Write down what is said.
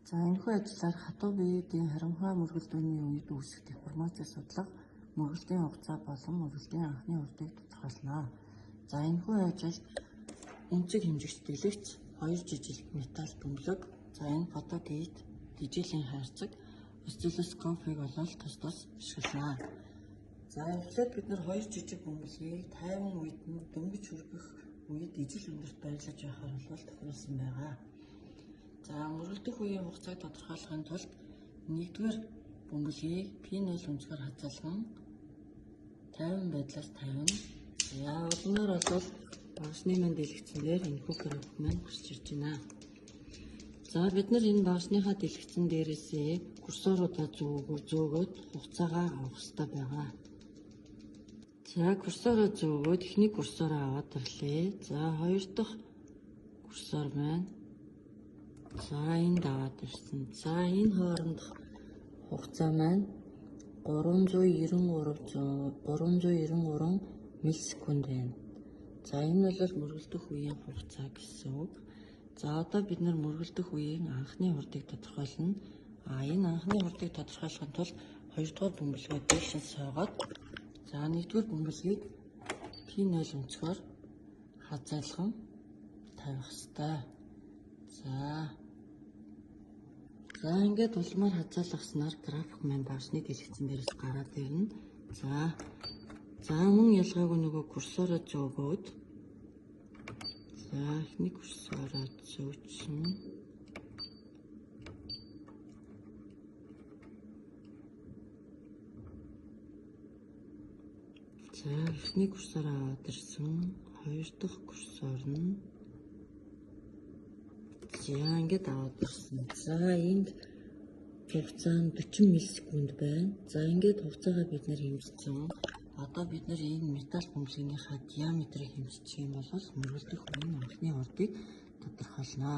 За энэхүү ажлаар хатуу биеийн харамхай мөргөлдөөний үед үүсэх деформаци судлах, мөргөлдийн хугацаа болон мөргөлдийн анхны урдыг тодорхойлно. За энэхүү ажилд өнцөг хэмжигч дэлгэц, 2 жижиг металл бөмбөлөг, за энэ фотогейт, дижилийн хайрцаг, осциллоскопыг болол тус тус ашиглана. За эхлээд бид 2 жижиг бөмбөлгийг тайван үед нь дөнгөж хүргэх үед ижил өндөрт байрлаж байхаар бол тохируулсан байгаа. За мөргөлдөх үеийн хугацааг тодорхойлохын тулд 1-р бөмбөлгийг P0 өнцгөр хазаалган 50 байдлаас 50. За одноор бол багшны мань дэлгэцэн дээр энэхүү график маань гарч ирж байна. За бид нар энэ багшныхаа дэлгэцэн дээрээсээ курсоруудаа зөөгөөд хугацаагаа авах хэрэгтэй байгаа. За курсороо зөөгөөд эхний курсороо аваад ирлээ. За 2 дахь курсор маань за энд аваад ирсэн. За энэ хоорондох хугацаа маань 393 миллисекунд байна. За энэ бол мөргөлдөх үеийн хугацаа гэсэн үг. За одоо бид нар мөргөлдөх үеийн анхны хурдыг тодорхойлно. Энэ анхны хурдыг тодорхойлохын тулд 2-р бөмбөлгөө дээш нь сойгоод за 1-р бөмбөлгийг P0 өнцгөр хазаалган тавих ёстой. За ингээд улмаар хазаалгаснаар график маань багшны дэлгэцэн дээрээс гараад ирнэ. За мөн ялгаагүй нөгөө курсороо зөөгөөд за эхний курсороо зөөчсөн. За эхний курсороо аваад ирсэн. 2 дахь курсор нь за ингээд аваад ирсэн. За энд хугацаа нь 40 миллисекунд байна. За ингээд хугацаагаа бид нэр хэмжсэн. Одоо бид нар энэ металл бөмбөлгийнхаа диаметрыг хэмжиж юм бол мөргөлдөх үеийн анхны хурдыг тодорхойлно.